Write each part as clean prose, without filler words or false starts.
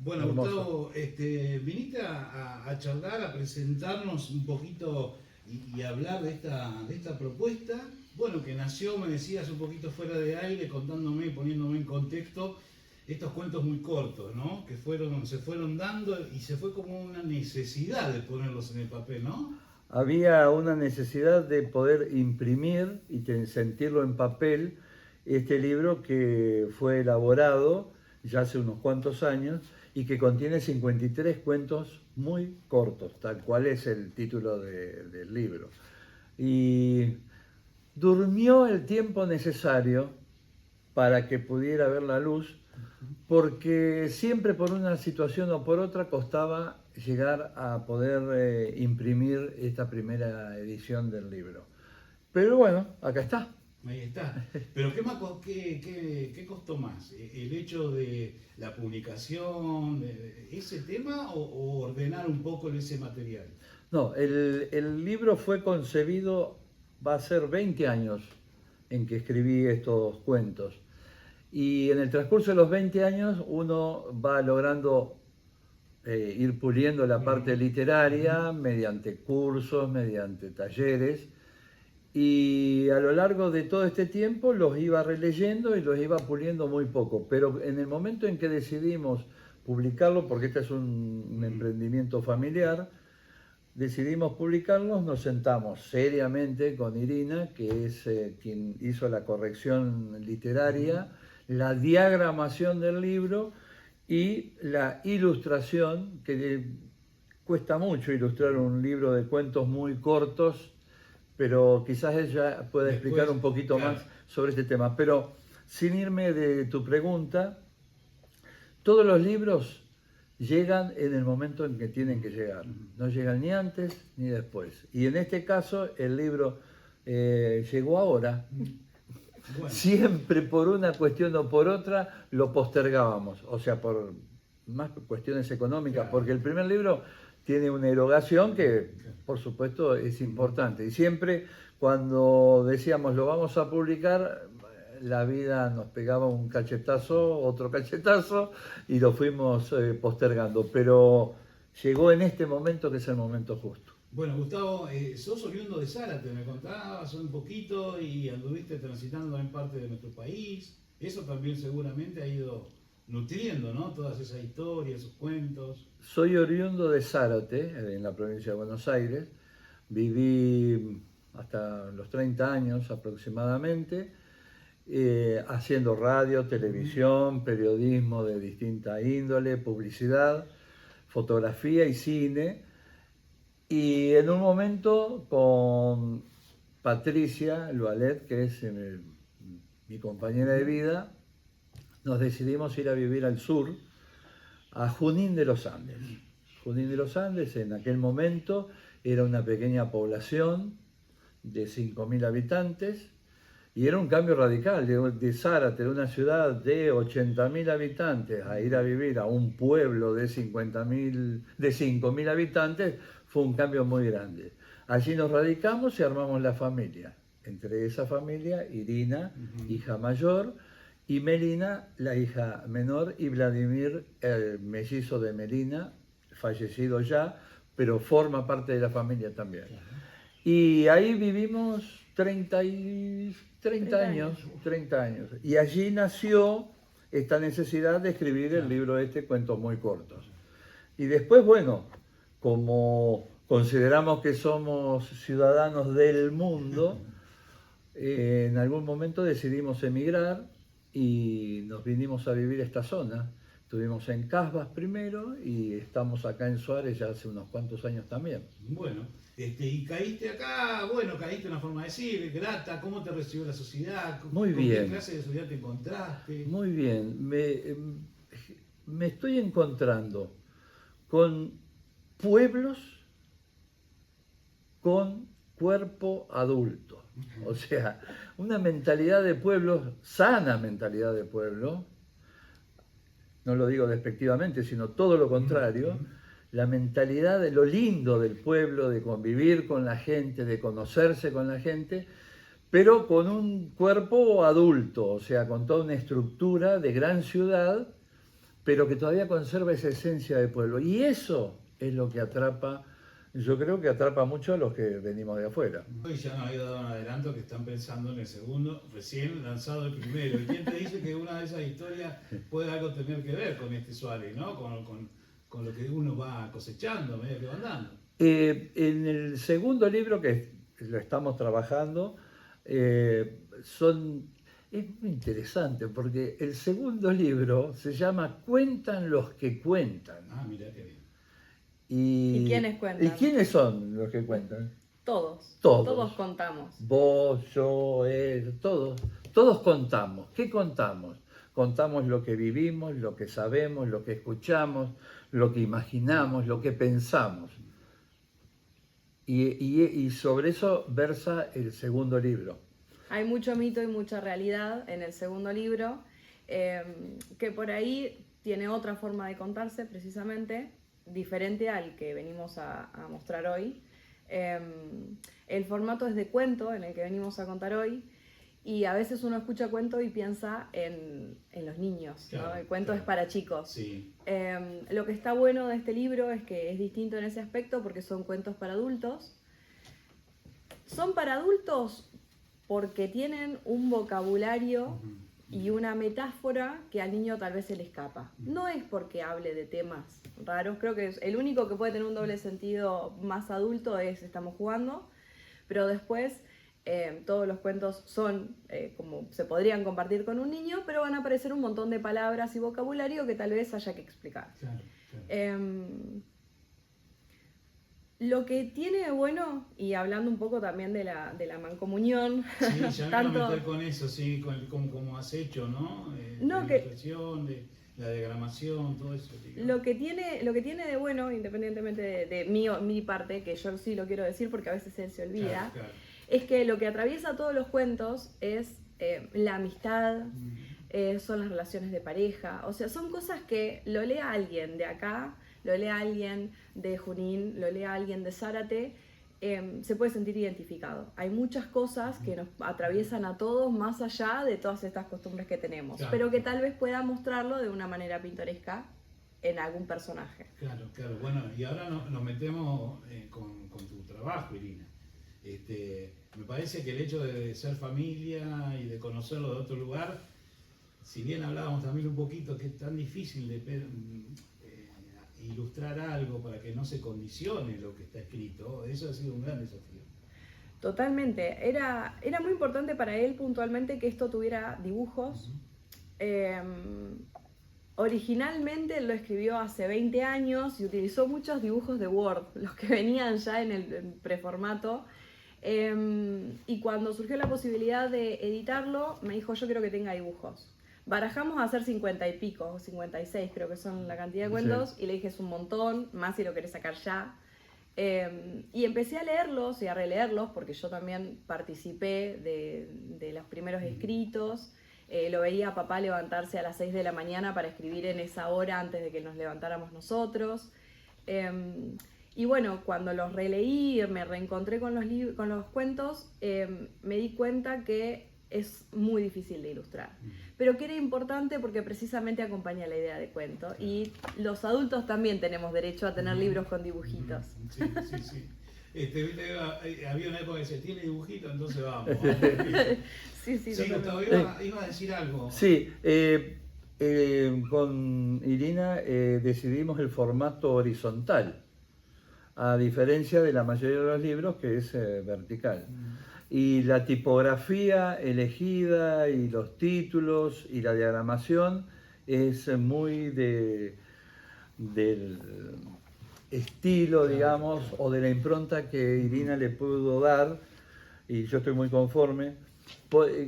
Bueno, hermoso. Gustavo, viniste a charlar, a presentarnos un poquito y hablar de esta propuesta, bueno, que nació, me decías, un poquito fuera de aire, contándome y poniéndome en contexto estos cuentos muy cortos, ¿no? Que se fueron dando y se fue como una necesidad de ponerlos en el papel, ¿no? Había una necesidad de poder imprimir y sentirlo en papel este libro que fue elaborado ya hace unos cuantos años y que contiene 53 cuentos muy cortos, tal cual es el título del libro. Y durmió el tiempo necesario para que pudiera ver la luz, porque siempre por una situación o por otra costaba llegar a poder imprimir esta primera edición del libro. Pero bueno, acá está. Ahí está. Pero ¿qué, más, qué costó más? ¿El hecho de la publicación, ese tema o ordenar un poco ese material? No, el libro fue concebido, va a ser 20 años en que escribí estos cuentos. Y en el transcurso de los 20 años uno va logrando ir puliendo la parte Ujú, literaria ujú. mediante cursos, mediante talleres. Y a lo largo de todo este tiempo los iba releyendo y los iba puliendo muy poco. Pero en el momento en que decidimos publicarlo, porque este es un emprendimiento familiar, decidimos publicarlos, nos sentamos seriamente con Irina, que es quien hizo la corrección Ujú. literaria, la diagramación del libro y la ilustración, que cuesta mucho ilustrar un libro de cuentos muy cortos, pero quizás ella pueda explicar Después, un poquito claro. más sobre este tema. Pero sin irme de tu pregunta, todos los libros llegan en el momento en que tienen que llegar. Ujú. No llegan ni antes ni después. Y en este caso el libro llegó ahora. Bueno, Siempre por una cuestión o por otra lo postergábamos. O sea, por más cuestiones económicas. claro. Porque el primer libro tiene una erogación que Claro. por supuesto es Ujú. importante. Y siempre cuando decíamos lo vamos a publicar, la vida nos pegaba un cachetazo, otro cachetazo, y lo fuimos postergando. Pero llegó en este momento que es el momento justo. Bueno, Gustavo, sos oriundo de Zárate, me contabas un poquito y anduviste transitando en parte de nuestro país. Eso también seguramente ha ido nutriendo, ¿no? Todas esas historias, esos cuentos. Soy oriundo de Zárate, en la provincia de Buenos Aires. Viví hasta los 30 años aproximadamente, haciendo radio, Ujú. televisión, periodismo de distinta índole, publicidad, fotografía y cine. Y en un momento con Patricia Loalet, que es mi compañera de Ujú. vida, nos decidimos ir a vivir al sur, a Junín de los Andes. Junín de los Andes en aquel momento era una pequeña población de 5.000 habitantes y era un cambio radical de Zárate, de una ciudad de 80.000 habitantes, a ir a vivir a un pueblo de 50.000, de 5.000 habitantes, fue un cambio muy grande. Allí nos radicamos y armamos la familia. Entre esa familia, Irina, Ujú. hija mayor, y Melina, la hija menor, y Vladimir, el mellizo de Melina, fallecido ya, pero forma parte de la familia también. Claro. Y ahí vivimos 30 30 años, años. 30 años. Y allí nació esta necesidad de escribir el Claro. libro este, Cuentos muy cortos. Y después, bueno, como consideramos que somos ciudadanos del mundo, en algún momento decidimos emigrar y nos vinimos a vivir a esta zona. Estuvimos en Casbas primero y estamos acá en Suárez ya hace unos cuantos años también. Bueno, y caíste acá, bueno, caíste en una forma de decir, grata, ¿cómo te recibió la sociedad? Muy ¿Con qué bien, clase de sociedad te encontraste? muy bien. Me estoy encontrando con pueblos con cuerpo adulto. O sea, una mentalidad de pueblo, sana mentalidad de pueblo, no lo digo despectivamente, sino todo lo Ujú, contrario, ujú. la mentalidad de lo lindo del pueblo, de convivir con la gente, de conocerse con la gente, pero con un cuerpo adulto, o sea, con toda una estructura de gran ciudad, pero que todavía conserva esa esencia de pueblo. Y eso es lo que atrapa, yo creo que atrapa mucho a los que venimos de afuera. Hoy ya nos había dado un adelanto que están pensando en el segundo, recién lanzado el primero. ¿Y quién te dice que una de esas historias puede algo tener que ver con este Suárez, ¿no? Con lo que uno va cosechando, medio que va andando. En el segundo libro que lo estamos trabajando, es muy interesante porque el segundo libro se llama Cuentan los que cuentan. Ah, mirá qué bien. ¿Y quiénes cuentan? ¿Y quiénes son los que cuentan? Todos. Todos. Todos contamos. Vos, yo, él, todos. Todos contamos. ¿Qué contamos? Contamos lo que vivimos, lo que sabemos, lo que escuchamos, lo que imaginamos, lo que pensamos. Y sobre eso versa el segundo libro. Hay mucho mito y mucha realidad en el segundo libro, que por ahí tiene otra forma de contarse precisamente, diferente al que venimos a mostrar hoy. El formato es de cuento en el que venimos a contar hoy, y a veces uno escucha cuento y piensa en los niños, Claro, ¿no? El cuento claro. es para chicos. Sí. Lo que está bueno de este libro es que es distinto en ese aspecto porque son cuentos para adultos. Son para adultos porque tienen un vocabulario y una metáfora que al niño tal vez se le escapa. No es porque hable de temas raros, creo que el único que puede tener un doble sentido más adulto es Estamos jugando, pero después todos los cuentos son como se podrían compartir con un niño, pero van a aparecer un montón de palabras y vocabulario que tal vez haya que explicar. Claro, claro. Lo que tiene de bueno, y hablando un poco también de la mancomunión, Sí, ya me tanto... voy a meter con eso, sí, como has hecho, ¿no? No, la que- ilustración, la diagramación, todo eso. Digamos. Lo que tiene de bueno, independientemente de mi parte, que yo sí lo quiero decir porque a veces él se olvida, Claro, claro. es que lo que atraviesa todos los cuentos es la amistad, son las relaciones de pareja, o sea, son cosas que lo lea alguien de acá, lo lea alguien de Junín, lo lea alguien de Zárate, se puede sentir identificado. Hay muchas cosas que nos atraviesan a todos más allá de todas estas costumbres que tenemos, Claro. pero que tal vez pueda mostrarlo de una manera pintoresca en algún personaje. Claro, claro. Bueno, y ahora nos metemos con tu trabajo, Irina. Me parece que el hecho de ser familia y de conocerlo de otro lugar, si bien hablábamos también un poquito que es tan difícil de ilustrar algo para que no se condicione lo que está escrito, eso ha sido un gran desafío. Totalmente. Era muy importante para él puntualmente que esto tuviera dibujos. Originalmente él lo escribió hace 20 años y utilizó muchos dibujos de Word, los que venían ya en el preformato. Y cuando surgió la posibilidad de editarlo, me dijo: yo quiero que tenga dibujos. Barajamos a hacer 50 y pico, 56 creo que son la cantidad de cuentos, Sí. y le dije: es un montón, más si lo querés sacar ya. Y empecé a leerlos y a releerlos porque yo también participé de los primeros escritos. Lo veía a papá levantarse a las 6 de la mañana para escribir en esa hora antes de que nos levantáramos nosotros. Y bueno, cuando los releí, me reencontré con los cuentos, me di cuenta que es muy difícil de ilustrar, pero que era importante porque precisamente acompaña la idea de cuento, y los adultos también tenemos derecho a tener libros con dibujitos. Sí, sí, sí. Había una época que decía, tiene dibujito, entonces vamos. Sí, sí, Sí, totalmente. Gustavo, iba a decir algo. Sí, con Irina decidimos el formato horizontal, a diferencia de la mayoría de los libros que es vertical. Y la tipografía elegida y los títulos y la diagramación es muy del estilo, digamos, o de la impronta que Irina le pudo dar, y yo estoy muy conforme,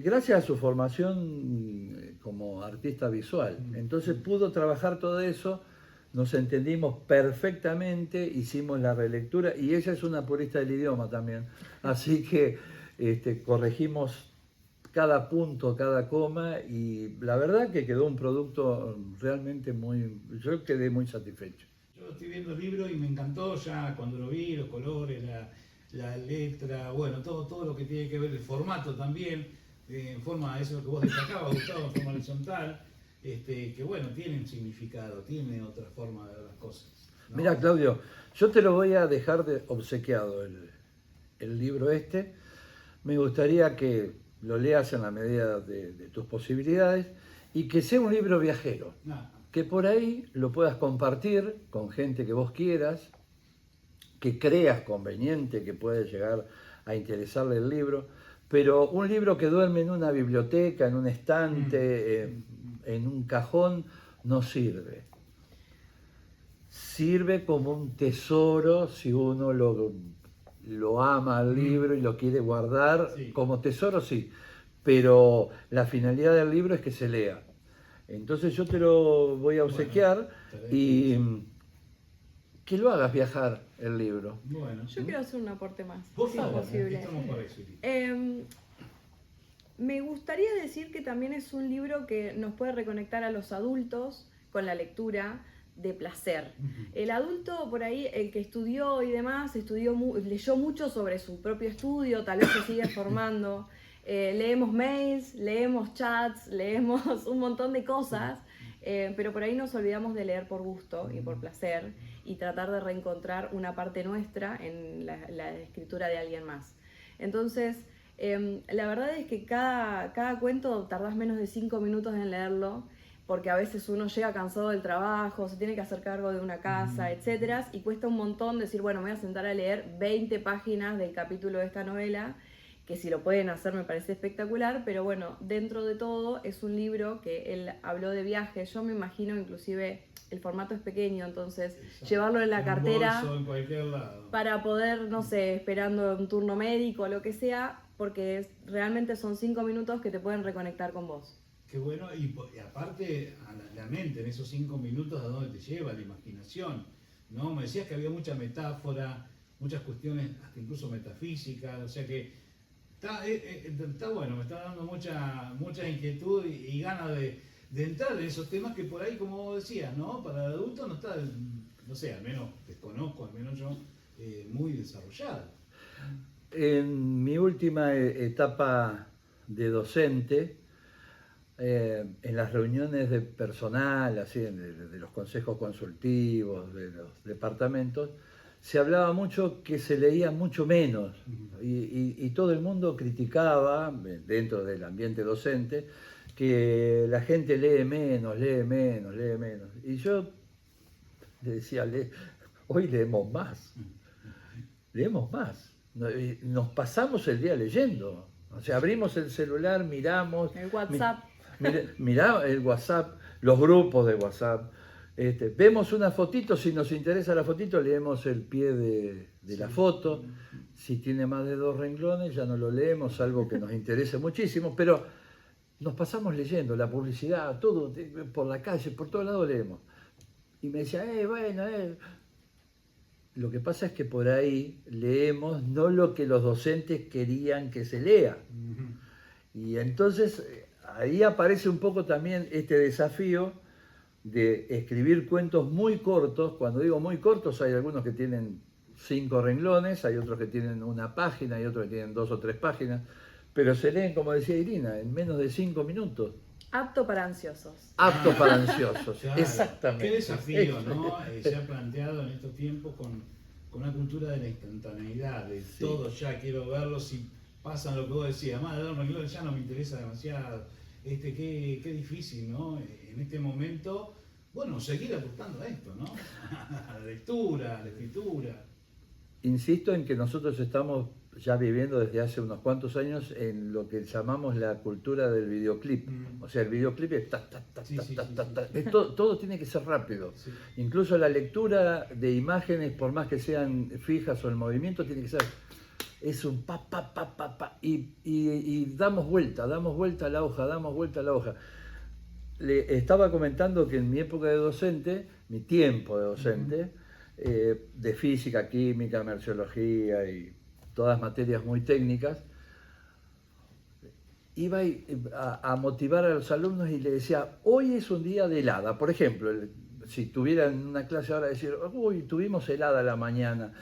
gracias a su formación como artista visual. Entonces pudo trabajar todo eso, nos entendimos perfectamente, hicimos la relectura, y ella es una purista del idioma también, así que corregimos cada punto, cada coma, y la verdad que quedó un producto realmente yo quedé muy satisfecho. Yo estoy viendo el libro y me encantó ya cuando lo vi, los colores, la letra, bueno, todo lo que tiene que ver, el formato también, en forma, eso es lo que vos destacabas, Gustavo, en forma horizontal. que bueno, tienen significado, tienen otra forma de ver las cosas, ¿no? Mira, Claudio, yo te lo voy a dejar de obsequiado el libro este. Me gustaría que lo leas en la medida de tus posibilidades y que sea un libro viajero, Ah, que por ahí lo puedas compartir con gente que vos quieras, que creas conveniente que puede llegar a interesarle el libro, pero un libro que duerme en una biblioteca, en un estante, en un cajón, no sirve. Sirve como un tesoro si uno lo ama al libro y lo quiere guardar. Sí. Como tesoro, sí, pero la finalidad del libro es que se lea. Entonces yo te lo voy a obsequiar y que lo hagas viajar el libro. bueno. Yo quiero hacer un aporte más, Por si favor, es posible. estamos para eso, Irina. Me gustaría decir que también es un libro que nos puede reconectar a los adultos con la lectura de placer. El adulto por ahí, el que estudió y demás, leyó mucho sobre su propio estudio, tal vez se sigue formando. Leemos mails, leemos chats, leemos un montón de cosas, pero por ahí nos olvidamos de leer por gusto y por placer y tratar de reencontrar una parte nuestra en la escritura de alguien más. Entonces, la verdad es que cada cuento tardás menos de 5 minutos en leerlo, porque a veces uno llega cansado del trabajo, se tiene que hacer cargo de una casa, etcétera, y cuesta un montón decir, bueno, me voy a sentar a leer 20 páginas del capítulo de esta novela, que si lo pueden hacer me parece espectacular, pero bueno, dentro de todo es un libro que él habló de viajes. Yo me imagino, inclusive el formato es pequeño, entonces llevarlo en la cartera bolso, en cualquier lado. para poder, no sé, esperando un turno médico o lo que sea, porque realmente son 5 minutos que te pueden reconectar con vos. Qué bueno, y aparte a la mente en esos 5 minutos, ¿a dónde te lleva la imaginación? ¿No? Me decías que había mucha metáfora, muchas cuestiones, hasta incluso metafísicas, o sea que está bueno, me está dando mucha inquietud y ganas de entrar en esos temas que por ahí, como vos decías, ¿no? Para el adulto no está, no sé, al menos desconozco, al menos yo, muy desarrollado. En mi última etapa de docente, en las reuniones de personal, así, de los consejos consultivos, de los departamentos, se hablaba mucho que se leía mucho menos y todo el mundo criticaba, dentro del ambiente docente, que la gente lee menos. Y yo le decía, hoy leemos más. Nos pasamos el día leyendo. O sea, abrimos el celular, miramos. El WhatsApp. Mirá el WhatsApp, los grupos de WhatsApp. Vemos una fotito, si nos interesa la fotito, leemos el pie de la foto. Si tiene más de 2 renglones, ya no lo leemos, algo que nos interese muchísimo, pero nos pasamos leyendo la publicidad, todo, por la calle, por todos lados leemos. Y me decía, Lo que pasa es que por ahí leemos no lo que los docentes querían que se lea. Y entonces ahí aparece un poco también este desafío de escribir cuentos muy cortos. Cuando digo muy cortos, hay algunos que tienen 5 renglones, hay otros que tienen 1 página, hay otros que tienen 2 o 3 páginas, pero se leen, como decía Irina, en menos de 5 minutos. Apto para ansiosos. Apto para ansiosos, Claro. Exactamente. Qué desafío, ¿no? Se ha planteado en estos tiempos con una cultura de la instantaneidad, de todo ya quiero verlo, si pasan lo que vos decías, más de 2 renglones ya no me interesa demasiado. Qué difícil, ¿no? En este momento, bueno, seguir apostando a esto, ¿no? A la lectura, a la escritura. Insisto en que nosotros estamos ya viviendo desde hace unos cuantos años en lo que llamamos la cultura del videoclip. O sea, el videoclip es todo tiene que ser rápido. Sí. Incluso la lectura de imágenes, por más que sean fijas o el movimiento, tiene que ser... Es un pa, y damos vuelta a la hoja, Le estaba comentando que en mi época de docente, mi tiempo de docente, de física, química, merciología y todas materias muy técnicas, iba a motivar a los alumnos y le decía, hoy es un día de helada. Por ejemplo, si tuvieran una clase ahora, decir, uy, tuvimos helada a la mañana.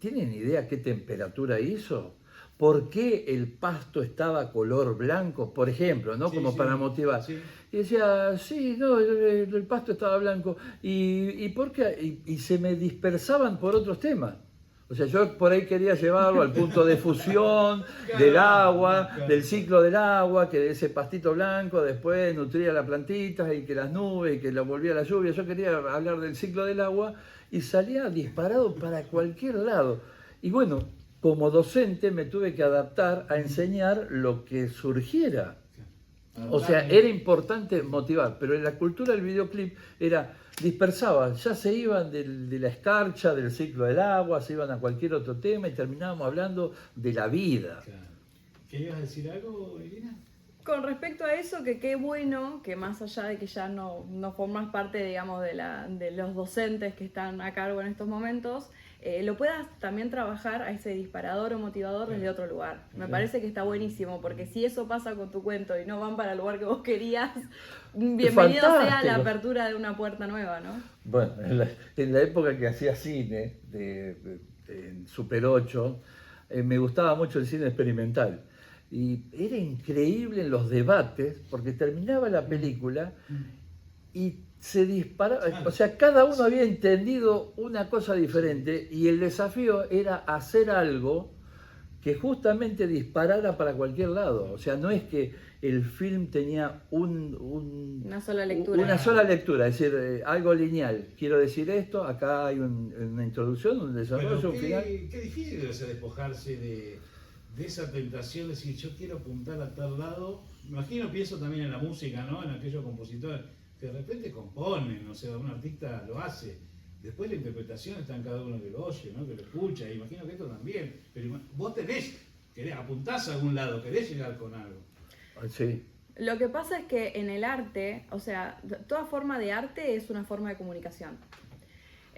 ¿Tienen idea qué temperatura hizo? por qué el pasto estaba color blanco, por ejemplo, ¿no? Sí, Como sí, para motivar. sí. Y decía, sí, no, el pasto estaba blanco. ¿Y por qué? Y se me dispersaban por otros temas. O sea, yo por ahí quería llevarlo al punto de fusión del agua, del ciclo del agua, que ese pastito blanco después nutría las plantitas y que las nubes y que lo volvía la lluvia. Yo quería hablar del ciclo del agua y salía disparado para cualquier lado. Y bueno, como docente me tuve que adaptar a enseñar lo que surgiera. O sea, era importante motivar, pero en la cultura del videoclip era dispersaba, ya se iban de la escarcha, del ciclo del agua, se iban a cualquier otro tema y terminábamos hablando de la vida. Claro. ¿Querías decir algo, Irina? Con respecto a eso, que qué bueno que más allá de que ya no formas parte, digamos, de los docentes que están a cargo en estos momentos, lo puedas también trabajar a ese disparador o motivador desde otro lugar. Me parece que está buenísimo, porque si eso pasa con tu cuento y no van para el lugar que vos querías, bienvenido sea la apertura de una puerta nueva, ¿no? Bueno, en la época que hacía cine, en Super 8, me gustaba mucho el cine experimental. Y era increíble en los debates, porque terminaba la película y se disparaba, o sea, cada uno había entendido una cosa diferente y el desafío era hacer algo que justamente disparara para cualquier lado. O sea, no es que el film tenía una sola lectura. Una sola lectura, es decir, algo lineal. Quiero decir esto, acá hay una introducción, un desarrollo, un final. Qué difícil debe ser despojarse de esa tentación de decir, yo quiero apuntar a tal lado. Me imagino, pienso también en la música, ¿no? En aquellos compositores que de repente componen, o sea, un artista lo hace. Después la interpretación está en cada uno que lo oye, ¿no? Que lo escucha. Imagino que esto también. Pero vos apuntás a algún lado, querés llegar con algo. Sí. Lo que pasa es que en el arte, o sea, toda forma de arte es una forma de comunicación.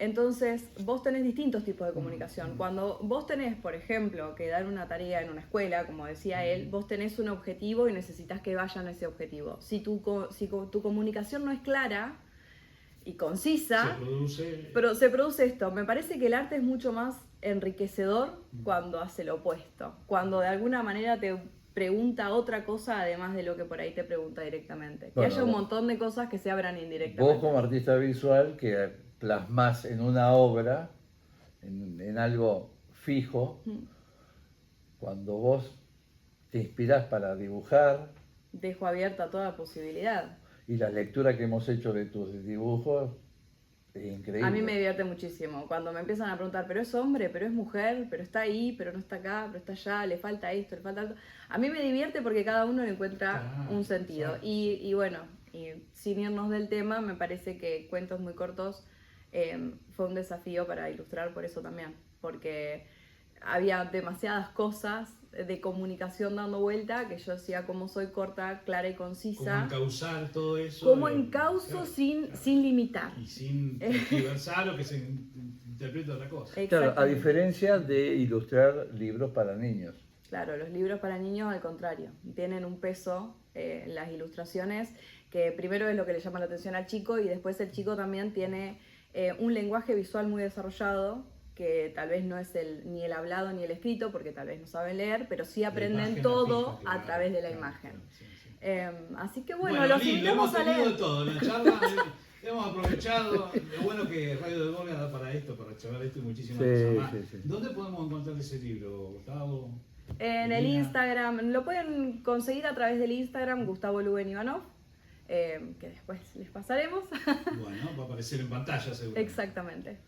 Entonces, vos tenés distintos tipos de comunicación. Cuando vos tenés, por ejemplo, que dar una tarea en una escuela, como decía él, vos tenés un objetivo y necesitas que vayan a ese objetivo. Si tu comunicación no es clara y concisa, se produce esto. Me parece que el arte es mucho más enriquecedor cuando hace lo opuesto. Cuando de alguna manera te pregunta otra cosa además de lo que por ahí te pregunta directamente. Que haya un montón de cosas que se abran indirectamente. Vos como artista visual que plasmás en una obra, en algo fijo, cuando vos te inspirás para dibujar. Dejo abierta toda posibilidad. Y la lectura que hemos hecho de tus dibujos es increíble. A mí me divierte muchísimo. Cuando me empiezan a preguntar, pero es hombre, pero es mujer, pero está ahí, pero no está acá, pero está allá, le falta esto, le falta esto. A mí me divierte porque cada uno le encuentra un sentido. Y bueno, y sin irnos del tema, me parece que Cuentos Muy Cortos fue un desafío para ilustrar por eso también, porque había demasiadas cosas de comunicación dando vuelta que yo decía, cómo soy corta, clara y concisa. Cómo encauzar todo eso. Cómo encauzo sin limitar. Y sin tergiversar o que se interprete otra cosa. Claro, a diferencia de ilustrar libros para niños. Claro, los libros para niños al contrario, tienen un peso, las ilustraciones, que primero es lo que le llama la atención al chico y después el chico también tiene un lenguaje visual muy desarrollado, que tal vez no es ni el hablado ni el escrito, porque tal vez no saben leer, pero sí aprenden todo a través de la imagen. Sí, sí. Así que bueno, los invitamos a leer. Hemos tenido todo, en la charla hemos aprovechado. Lo bueno que Radio del Volga da para esto, para charlar esto y muchísimas cosas más. Sí. ¿Dónde podemos encontrar ese libro, Gustavo? En el Instagram, lo pueden conseguir a través del Instagram, Gustavo Luben Ivanov, que después les pasaremos. Bueno, va a aparecer en pantalla seguro. Exactamente.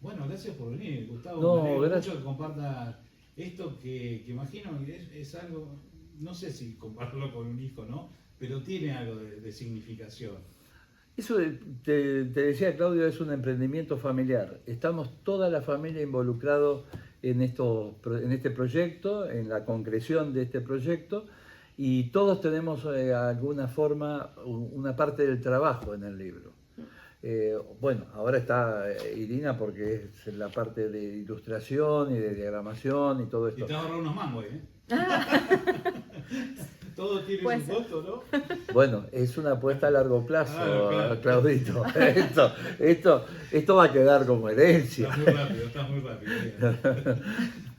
Bueno, gracias por venir, Gustavo. No, me alegro gracias. mucho que comparta esto que imagino que es algo, no sé si compartirlo con un hijo, ¿no? Pero tiene algo de significación. Eso te decía Claudio, es un emprendimiento familiar. Estamos toda la familia involucrados en este proyecto, en la concreción de este proyecto, y todos tenemos de alguna forma una parte del trabajo en el libro. Bueno, ahora está Irina porque es la parte de ilustración y de diagramación y todo esto. Y te vas a ahorrar unos mangos, ¿eh? Todo tiene Pues, su costo, ¿no? Bueno, es una apuesta a largo plazo, Claro. Claudito. Esto va a quedar como herencia. Estás muy rápido, estás muy rápido.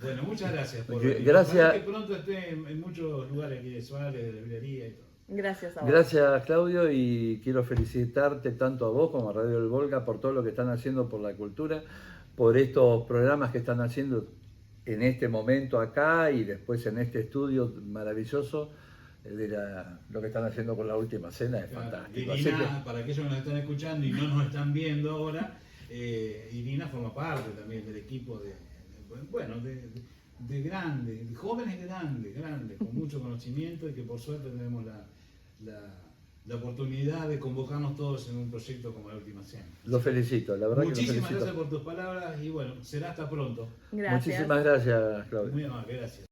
Bueno, muchas gracias por Gracias. ojalá que pronto esté en muchos lugares aquí de Suárez, de la librería y todo. Gracias a vos. Gracias, Claudio, y quiero felicitarte tanto a vos como a Radio del Volga por todo lo que están haciendo por la cultura, por estos programas que están haciendo en este momento acá y después en este estudio maravilloso. Lo que están haciendo con La Última Cena es Claro, fantástico. Irina, para aquellos que nos están escuchando y no nos están viendo ahora, Irina forma parte también del equipo de grandes, de jóvenes grandes, con mucho conocimiento y que por suerte tenemos la oportunidad de convocarnos todos en un proyecto como La Última Cena. Lo felicito, la verdad que lo Muchísimas felicito. gracias por tus palabras y bueno, será hasta pronto. Gracias. Muchísimas gracias, Claudio. Muy amable, gracias.